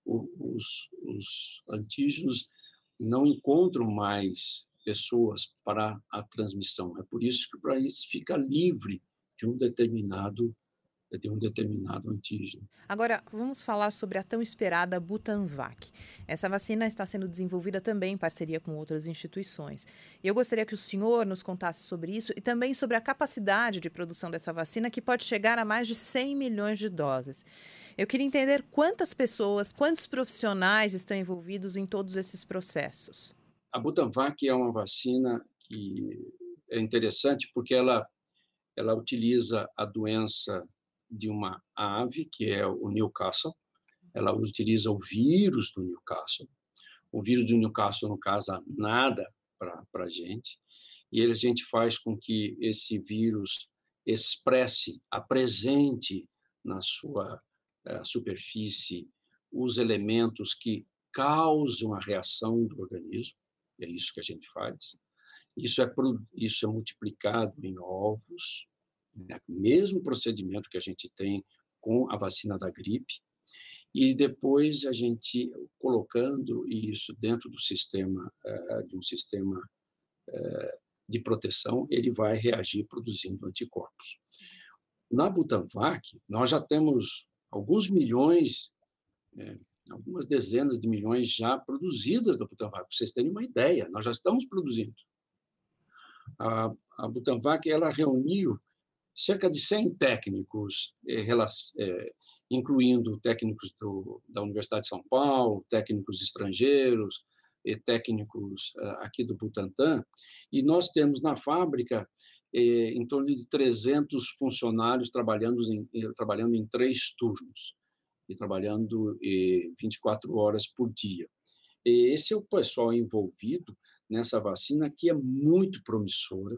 os antígenos não encontram mais pessoas para a transmissão. É por isso que o país fica livre de um determinado antígeno. Agora, vamos falar sobre a tão esperada Butanvac. Essa vacina está sendo desenvolvida também em parceria com outras instituições. E eu gostaria que o senhor nos contasse sobre isso e também sobre a capacidade de produção dessa vacina, que pode chegar a mais de 100 milhões de doses. Eu queria entender quantas pessoas, quantos profissionais estão envolvidos em todos esses processos. A Butanvac é uma vacina que é interessante porque ela utiliza a doença de uma ave, que é o Newcastle. Ela utiliza o vírus do Newcastle. O vírus do Newcastle não causa nada para a gente. e a gente faz com que esse vírus apresente na sua superfície os elementos que causam a reação do organismo, é isso que a gente faz. Isso é multiplicado em ovos, né? Mesmo procedimento que a gente tem com a vacina da gripe, e depois a gente colocando isso dentro do sistema, de um sistema de proteção, ele vai reagir produzindo anticorpos. Na Butanvac, nós já temos alguns milhões, algumas dezenas de milhões já produzidas da Butanvac, para vocês terem uma ideia, nós já estamos produzindo. A Butanvac, ela reuniu cerca de 100 técnicos, incluindo técnicos da Universidade de São Paulo, técnicos estrangeiros, e técnicos aqui do Butantan, e nós temos na fábrica em torno de 300 funcionários trabalhando em 3 turnos, e trabalhando 24 horas por dia. Esse é o pessoal envolvido nessa vacina, que é muito promissora.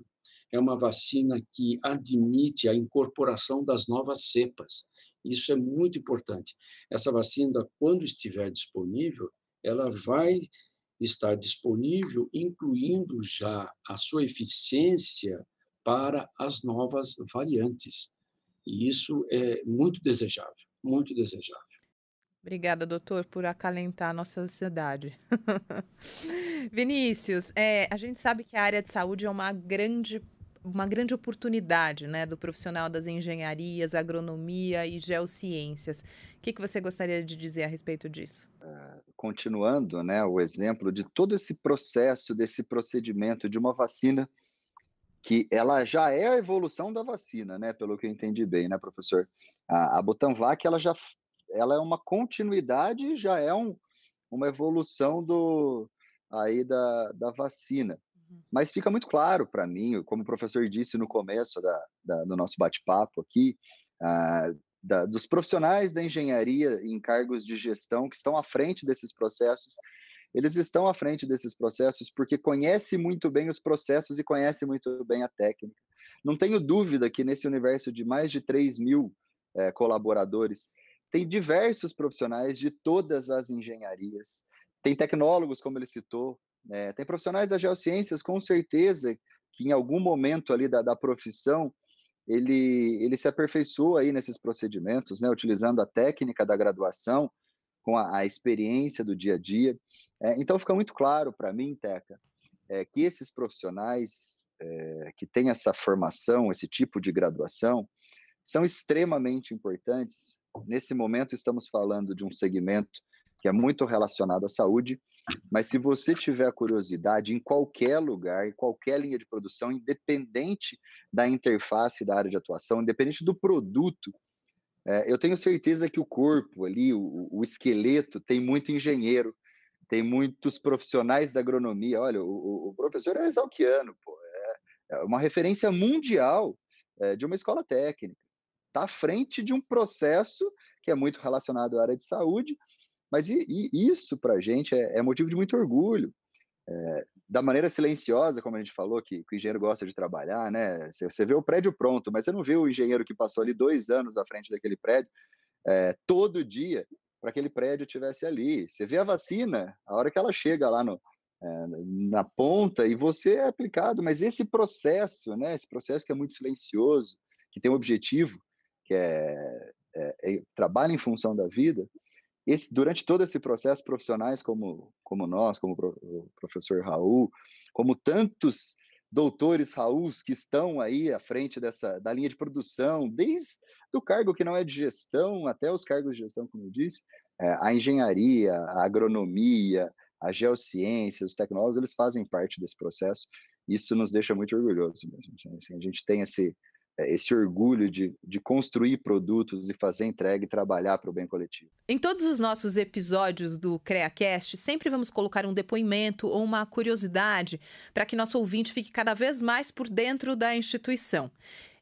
É uma vacina que admite a incorporação das novas cepas. Isso é muito importante. Essa vacina, quando estiver disponível, ela vai estar disponível, incluindo já a sua eficiência para as novas variantes. E isso é muito desejável, muito desejável. Obrigada, doutor, por acalentar a nossa ansiedade. Vinícius, a gente sabe que a área de saúde é uma grande oportunidade, né, do profissional das engenharias, agronomia e geociências. O que você gostaria de dizer a respeito disso? Continuando, né, o exemplo de todo esse processo, desse procedimento de uma vacina, que ela já é a evolução da vacina, né, pelo que eu entendi bem, né, professor? A Butanvac, ela é uma continuidade, já é uma evolução da vacina. Mas fica muito claro para mim, como o professor disse no começo do nosso bate-papo aqui, dos profissionais da engenharia em cargos de gestão que estão à frente desses processos. Eles estão à frente desses processos porque conhecem muito bem os processos e conhecem muito bem a técnica. Não tenho dúvida que nesse universo de mais de 3.000 colaboradores, tem diversos profissionais de todas as engenharias. Tem tecnólogos, como ele citou, tem profissionais das geociências, com certeza, que em algum momento ali da profissão, ele se aperfeiçoou aí nesses procedimentos, né, utilizando a técnica da graduação, com a experiência do dia a dia. Então, fica muito claro para mim, Teca, que esses profissionais que têm essa formação, esse tipo de graduação, são extremamente importantes. Nesse momento, estamos falando de um segmento que é muito relacionado à saúde, mas se você tiver curiosidade, em qualquer lugar, em qualquer linha de produção, independente da interface da área de atuação, independente do produto, eu tenho certeza que o corpo ali, o esqueleto, tem muito engenheiro, tem muitos profissionais da agronomia. Olha, o professor é exalquiano, é uma referência mundial de uma escola técnica. Está à frente de um processo que é muito relacionado à área de saúde, mas isso para a gente é motivo de muito orgulho. Da maneira silenciosa, como a gente falou, que o engenheiro gosta de trabalhar, né? Você vê o prédio pronto, mas você não vê o engenheiro que passou ali 2 anos à frente daquele prédio, todo dia, para que aquele prédio estivesse ali. Você vê a vacina, a hora que ela chega lá na ponta, e você é aplicado, mas esse processo, né? Esse processo que é muito silencioso, que tem um objetivo, que trabalha em função da vida, durante todo esse processo, profissionais como nós, como o professor Raul, como tantos doutores Rauls que estão aí à frente da linha de produção, desde o cargo que não é de gestão até os cargos de gestão, como eu disse, a engenharia, a agronomia, a geociência, os tecnólogos, eles fazem parte desse processo. Isso nos deixa muito orgulhosos mesmo. Assim, a gente tem esse orgulho de construir produtos e fazer entrega e trabalhar para o bem coletivo. Em todos os nossos episódios do CreaCast, sempre vamos colocar um depoimento ou uma curiosidade para que nosso ouvinte fique cada vez mais por dentro da instituição.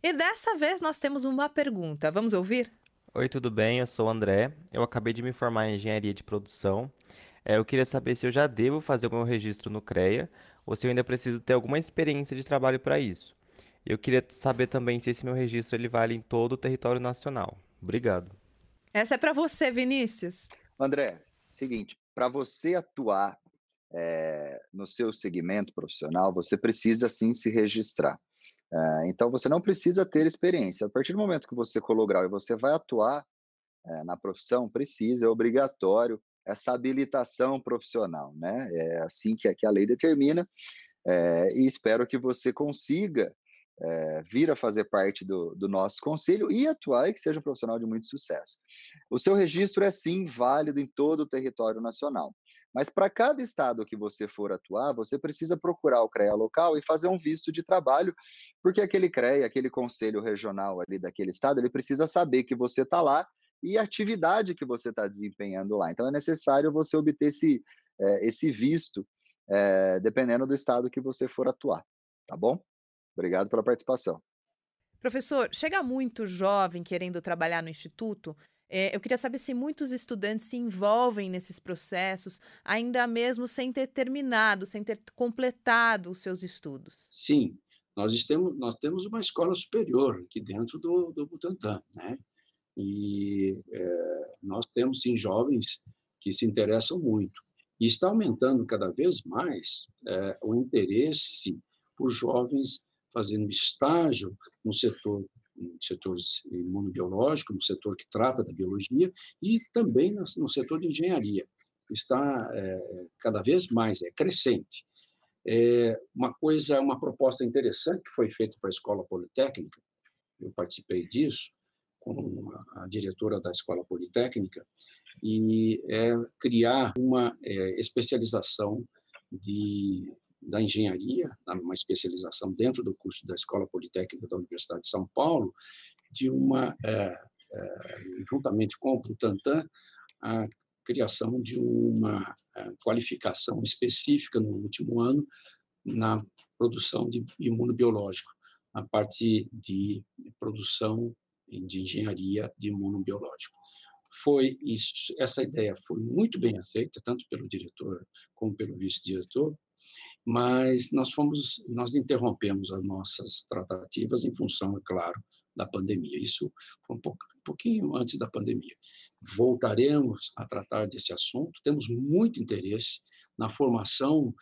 E dessa vez nós temos uma pergunta. Vamos ouvir? Oi, tudo bem? Eu sou o André. Eu acabei de me formar em engenharia de produção. Eu queria saber se eu já devo fazer o meu registro no CREA ou se eu ainda preciso ter alguma experiência de trabalho para isso. Eu queria saber também se esse meu registro ele vale em todo o território nacional. Obrigado. Essa é para você, Vinícius. André, seguinte, para você atuar no seu segmento profissional, você precisa sim se registrar. Então, você não precisa ter experiência. A partir do momento que você colou o grau e você vai atuar na profissão, precisa, é obrigatório essa habilitação profissional, né? É assim que a lei determina, e espero que você consiga vir a fazer parte do nosso conselho e atuar e que seja um profissional de muito sucesso. O seu registro é sim válido em todo o território nacional. Mas para cada estado que você for atuar, você precisa procurar o CREA local e fazer um visto de trabalho, porque aquele CREA, aquele conselho regional ali daquele estado, ele precisa saber que você está lá e a atividade que você está desempenhando lá. Então é necessário você obter esse visto, dependendo do estado que você for atuar, tá bom? Obrigado pela participação. Professor, chega muito jovem querendo trabalhar no instituto. Eu queria saber se muitos estudantes se envolvem nesses processos, ainda mesmo sem ter terminado, sem ter completado os seus estudos. Sim, nós temos uma escola superior aqui dentro do Butantã, né? E nós temos, sim, jovens que se interessam muito. E está aumentando cada vez mais o interesse por jovens fazendo estágio no setor imunobiológico, no setor que trata da biologia, e também no setor de engenharia. Está cada vez mais, crescente. Uma proposta interessante que foi feita para a Escola Politécnica, eu participei disso, com a diretora da Escola Politécnica, e criar uma especialização da engenharia, uma especialização dentro do curso da Escola Politécnica da Universidade de São Paulo, juntamente com o Butantan, a criação de uma qualificação específica no último ano na produção de imunobiológico, a parte de produção de engenharia de imunobiológico. Essa ideia foi muito bem aceita, tanto pelo diretor como pelo vice-diretor, mas nós interrompemos as nossas tratativas em função, é claro, da pandemia. Isso foi um pouquinho antes da pandemia. Voltaremos a tratar desse assunto, temos muito interesse na formação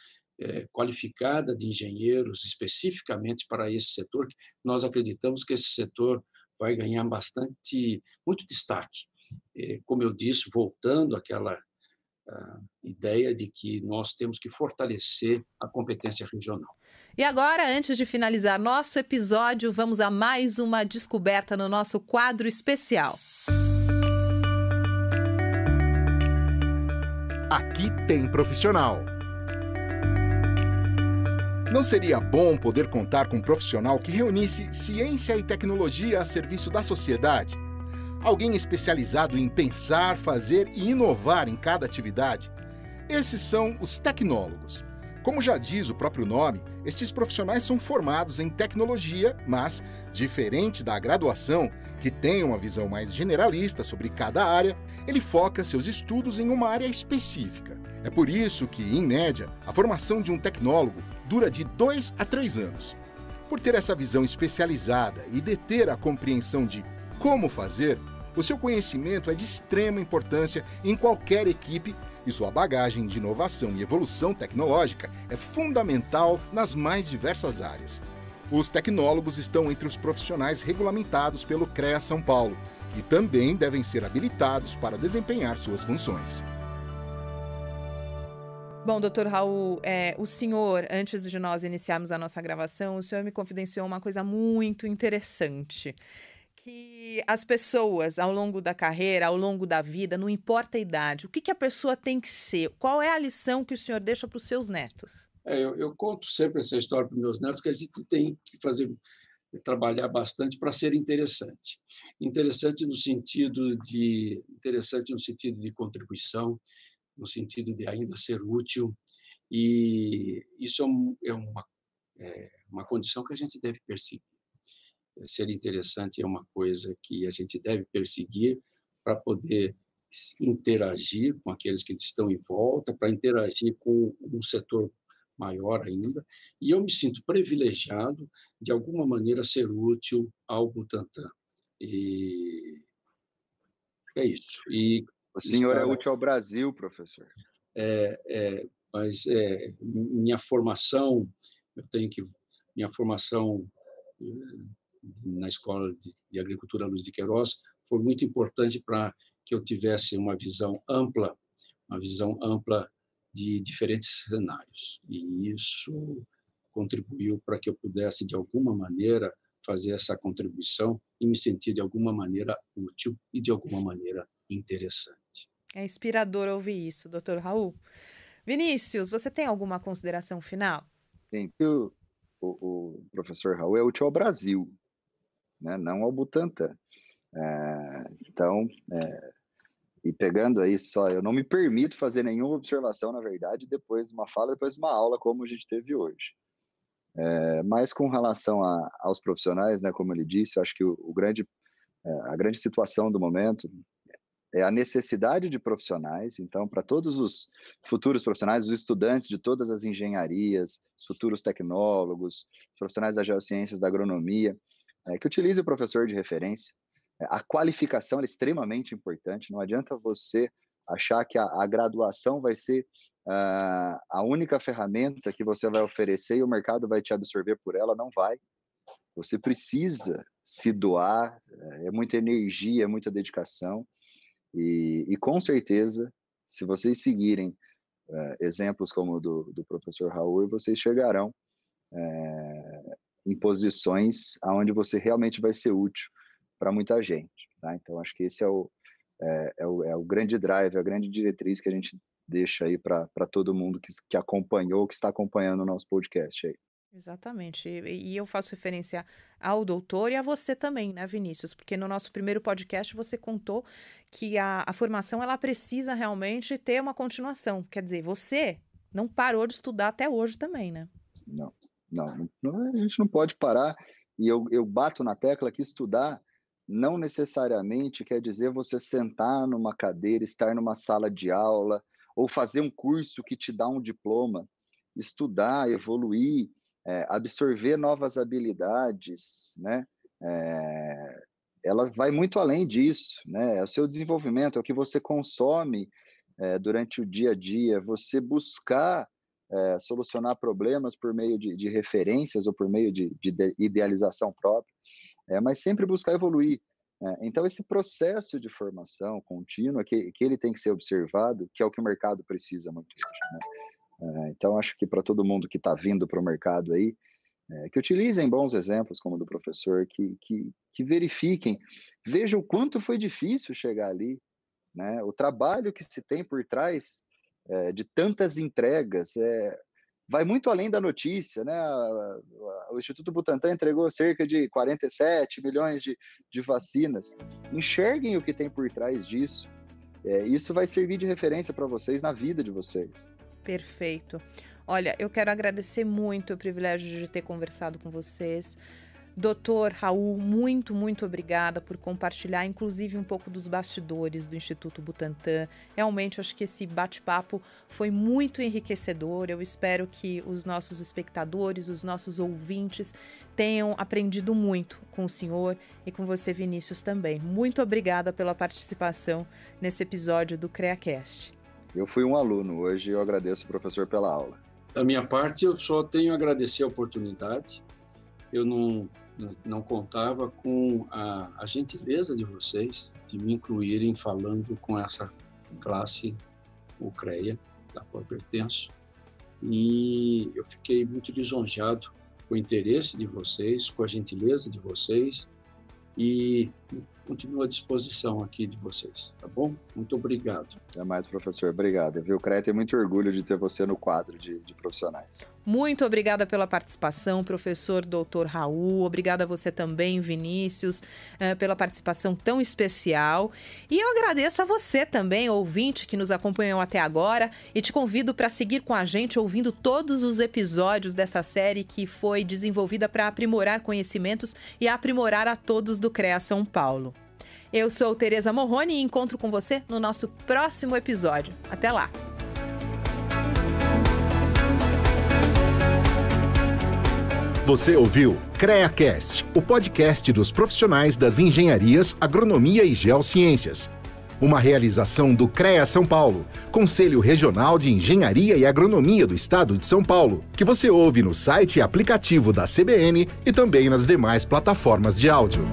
qualificada de engenheiros, especificamente para esse setor. Nós acreditamos que esse setor vai ganhar muito destaque. Como eu disse, voltando àquela ideia de que nós temos que fortalecer a competência regional. E agora, antes de finalizar nosso episódio, vamos a mais uma descoberta no nosso quadro especial. Aqui tem profissional. Não seria bom poder contar com um profissional que reunisse ciência e tecnologia a serviço da sociedade? Alguém especializado em pensar, fazer e inovar em cada atividade? Esses são os tecnólogos. Como já diz o próprio nome, estes profissionais são formados em tecnologia, mas, diferente da graduação, que tem uma visão mais generalista sobre cada área, ele foca seus estudos em uma área específica. É por isso que, em média, a formação de um tecnólogo dura de 2 a 3 anos. Por ter essa visão especializada e deter a compreensão de como fazer, o seu conhecimento é de extrema importância em qualquer equipe e sua bagagem de inovação e evolução tecnológica é fundamental nas mais diversas áreas. Os tecnólogos estão entre os profissionais regulamentados pelo CREA São Paulo e também devem ser habilitados para desempenhar suas funções. Bom, doutor Raul, o senhor, antes de nós iniciarmos a nossa gravação, o senhor me confidenciou uma coisa muito interessante. Que as pessoas, ao longo da carreira, ao longo da vida, não importa a idade, o que a pessoa tem que ser? Qual é a lição que o senhor deixa para os seus netos? Eu conto sempre essa história para os meus netos, que a gente tem que trabalhar bastante para ser interessante. Interessante no sentido de contribuição, no sentido de ainda ser útil, e isso é uma condição que a gente deve perseguir. Ser interessante é uma coisa que a gente deve perseguir para poder interagir com aqueles que estão em volta, para interagir com um setor maior ainda, e eu me sinto privilegiado, de alguma maneira, ser útil ao Butantan. E é isso. E o senhor é útil ao Brasil, professor. Mas minha formação, minha formação na Escola de Agricultura Luiz de Queiroz foi muito importante para que eu tivesse uma visão ampla de diferentes cenários. E isso contribuiu para que eu pudesse, de alguma maneira, fazer essa contribuição e me sentir, de alguma maneira, útil e, de alguma maneira, interessante. É inspirador ouvir isso, Dr. Raul. Vinícius, você tem alguma consideração final? Sim, o professor Raul é útil ao Brasil, né? Não ao Butantan. Então, e pegando aí só, eu não me permito fazer nenhuma observação, na verdade, depois de uma fala, depois de uma aula, como a gente teve hoje. Mas com relação aos profissionais, né, como ele disse, eu acho que a grande situação do momento é a necessidade de profissionais. Então, para todos os futuros profissionais, os estudantes de todas as engenharias, os futuros tecnólogos, profissionais das geociências, da agronomia, que utilize o professor de referência. A qualificação é extremamente importante. Não adianta você achar que a graduação vai ser a única ferramenta que você vai oferecer e o mercado vai te absorver por ela. Não vai. Você precisa se doar, é muita energia, é muita dedicação. E com certeza, se vocês seguirem exemplos como o do professor Raul, vocês chegarão em posições onde você realmente vai ser útil para muita gente. Tá? Então, acho que esse é o grande drive, a grande diretriz que a gente deixa aí para todo mundo que acompanhou, que está acompanhando o nosso podcast aí. Exatamente. E eu faço referência ao doutor e a você também, né, Vinícius? Porque no nosso primeiro podcast você contou que a formação ela precisa realmente ter uma continuação. Quer dizer, você não parou de estudar até hoje também, né? Não, a gente não pode parar. E eu bato na tecla que estudar não necessariamente quer dizer você sentar numa cadeira, estar numa sala de aula ou fazer um curso que te dá um diploma. Estudar, evoluir, absorver novas habilidades, né? Ela vai muito além disso, né? É o seu desenvolvimento, é o que você consome durante o dia a dia, você buscar solucionar problemas por meio de referências ou por meio de idealização própria, mas sempre buscar evoluir. Então, esse processo de formação contínua, que ele tem que ser observado, que é o que o mercado precisa muito hoje, né? Então, acho que para todo mundo que está vindo para o mercado aí, que utilizem bons exemplos como o do professor, que verifiquem, vejam o quanto foi difícil chegar ali, né? O trabalho que se tem por trás de tantas entregas vai muito além da notícia, né? O Instituto Butantan entregou cerca de 47 milhões de vacinas. Enxerguem o que tem por trás disso. Isso vai servir de referência para vocês na vida de vocês. Perfeito. Olha, eu quero agradecer muito o privilégio de ter conversado com vocês. Dr. Raul, muito, muito obrigada por compartilhar, inclusive, um pouco dos bastidores do Instituto Butantan. Realmente, eu acho que esse bate-papo foi muito enriquecedor. Eu espero que os nossos espectadores, os nossos ouvintes tenham aprendido muito com o senhor e com você, Vinícius, também. Muito obrigada pela participação nesse episódio do CREAcast. Eu fui um aluno hoje e eu agradeço o professor pela aula. Da minha parte, eu só tenho a agradecer a oportunidade. Eu não contava com a gentileza de vocês de me incluírem falando com essa classe, o CREA, da qual eu pertenço. E eu fiquei muito lisonjeado com o interesse de vocês, com a gentileza de vocês, e continuo à disposição aqui de vocês, tá bom? Muito obrigado. Até mais, professor. Obrigado. O CREA tem muito orgulho de ter você no quadro de profissionais. Muito obrigada pela participação, professor Dr. Raul. Obrigada a você também, Vinícius, pela participação tão especial. E eu agradeço a você também, ouvinte, que nos acompanhou até agora, e te convido para seguir com a gente ouvindo todos os episódios dessa série que foi desenvolvida para aprimorar conhecimentos e aprimorar a todos do CREA São Paulo. Eu sou Tereza Morrone e encontro com você no nosso próximo episódio. Até lá! Você ouviu CREAcast, o podcast dos profissionais das engenharias, agronomia e geociências. Uma realização do CREA São Paulo, Conselho Regional de Engenharia e Agronomia do Estado de São Paulo, que você ouve no site e aplicativo da CBN e também nas demais plataformas de áudio.